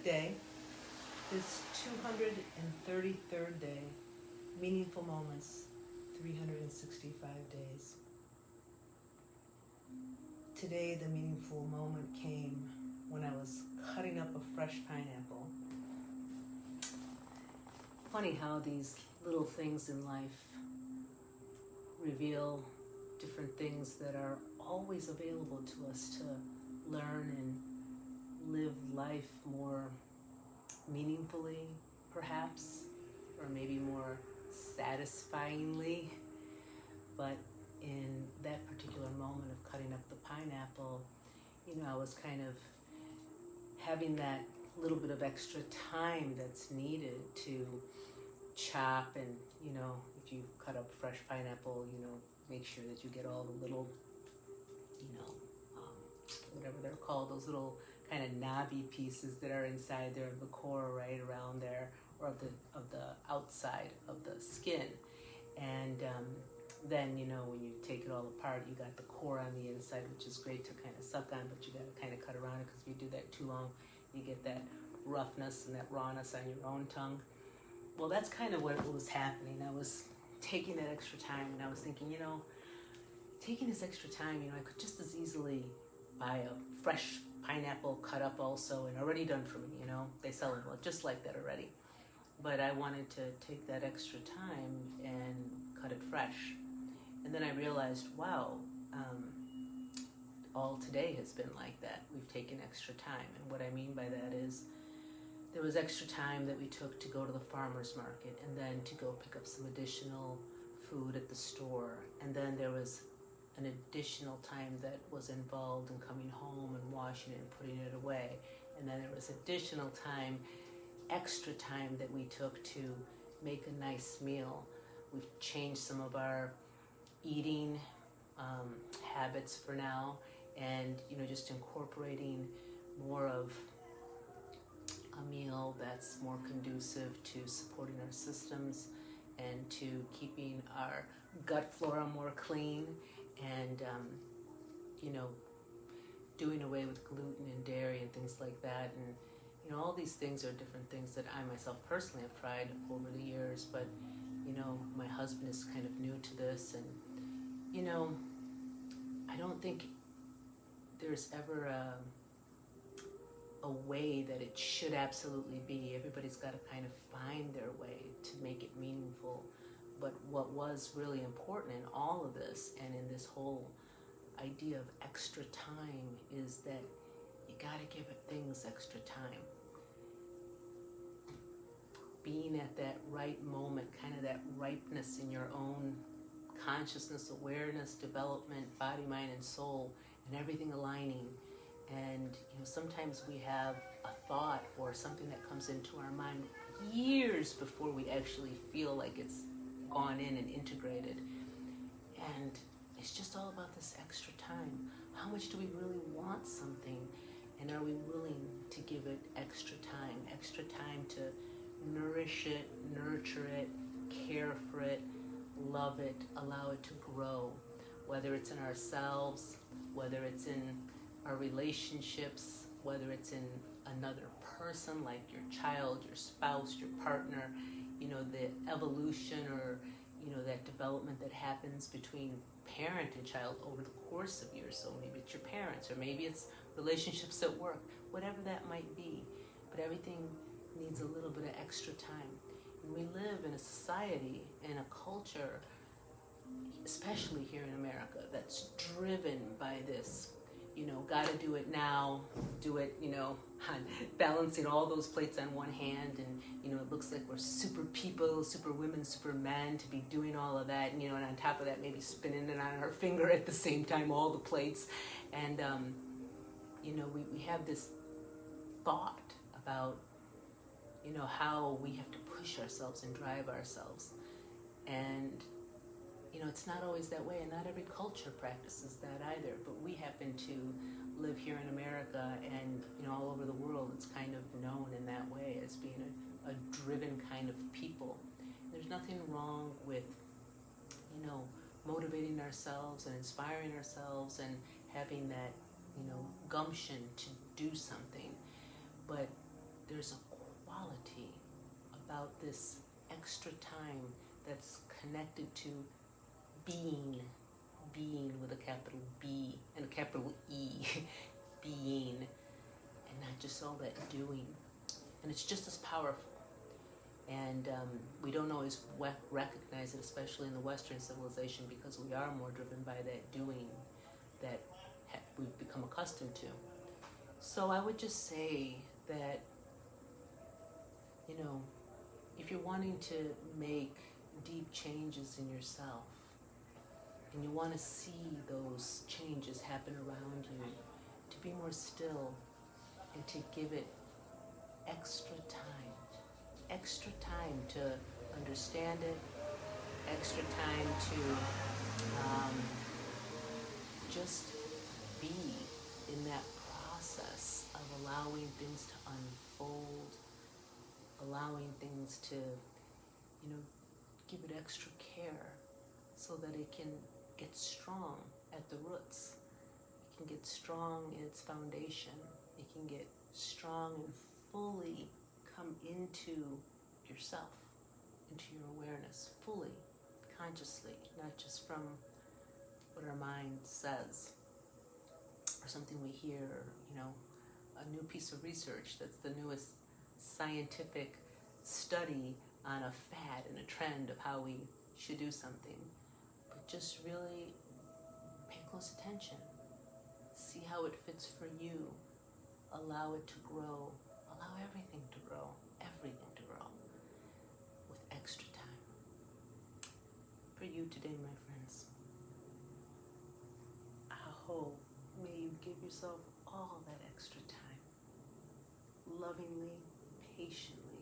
day, this 233rd day, meaningful moments, 365 days. Today, the meaningful moment came when I was cutting up a fresh pineapple. Funny how these little things in life reveal different things that are always available to us to learn and live life more meaningfully, perhaps, or maybe more satisfyingly. But in that particular moment of cutting up the pineapple, I was kind of having that little bit of extra time that's needed to chop and, if you cut up fresh pineapple, make sure that you get all the little, whatever they're called, those little kind of knobby pieces that are inside there, the core right around there, or of the outside of the skin. And then, when you take it all apart, you got the core on the inside, which is great to kind of suck on, but you got to kind of cut around it, because if you do that too long, you get that roughness and that rawness on your own tongue. Well, that's kind of what was happening. I was taking that extra time, and I was thinking, taking this extra time, I could just as easily buy a fresh pineapple cut up also and already done for me, they sell them just like that already. But I wanted to take that extra time and cut it fresh. And then I realized, wow, all today has been like that. We've taken extra time. And what I mean by that is there was extra time that we took to go to the farmer's market, and then to go pick up some additional food at the store. And then there was an additional time that was involved in coming home and washing it and putting it away. And then there was additional time, extra time that we took to make a nice meal. We've changed some of our eating habits for now, and just incorporating more of a meal that's more conducive to supporting our systems and to keeping our gut flora more clean, and doing away with gluten and dairy and things like that. And all these things are different things that I myself personally have tried over the years, but my husband is kind of new to this, and I don't think there's ever a way that it should absolutely be. Everybody's got to kind of find their way to make it meaningful. But what was really important in all of this, and in this whole idea of extra time, is that you got to give things extra time. Being at that right moment, kind of that ripeness in your own consciousness, awareness, development, body, mind, and soul, and everything aligning. And sometimes we have a thought or something that comes into our mind years before we actually feel like it's gone in and integrated. And it's just all about this extra time. How much do we really want something? And are we willing to give it extra time to nourish it, nurture it, care for it, love it, allow it to grow, whether it's in ourselves, whether it's in our relationships, whether it's in another person like your child, your spouse, your partner, the evolution or, that development that happens between parent and child over the course of years. So maybe it's your parents, or maybe it's relationships at work, whatever that might be. But everything needs a little bit of extra time. And we live in a society and a culture, especially here in America, that's driven by this, gotta do it now, do it, balancing all those plates on one hand, and, it looks like we're super people, super women, super men to be doing all of that, and, and on top of that, maybe spinning it on our finger at the same time, all the plates. And, we have this thought about, how we have to push ourselves and drive ourselves. And, it's not always that way, and not every culture practices that either. But we happen to live here in America, and, all over the world, it's kind of known in that way as being a driven kind of people. There's nothing wrong with, motivating ourselves and inspiring ourselves and having that, gumption to do something. But there's a quality about this extra time that's connected to being with a capital B and a capital E, being, and not just all that doing. And it's just as powerful. And we don't always recognize it, especially in the Western civilization, because we are more driven by that doing that we've become accustomed to. So I would just say that, if you're wanting to make deep changes in yourself, and you want to see those changes happen around you, to be more still and to give it extra time to understand it, extra time to just be in that process of allowing things to unfold, allowing things to, give it extra care so that it can get strong at the roots. It can get strong in its foundation. It can get strong and fully come into yourself, into your awareness, fully, consciously, not just from what our mind says or something we hear, a new piece of research that's the newest scientific study on a fad and a trend of how we should do something. But just really pay close attention. See how it fits for you. Allow it to grow. Allow everything to grow. With extra time. For you today, my friends. Oh, may you give yourself all that extra time. Lovingly, patiently,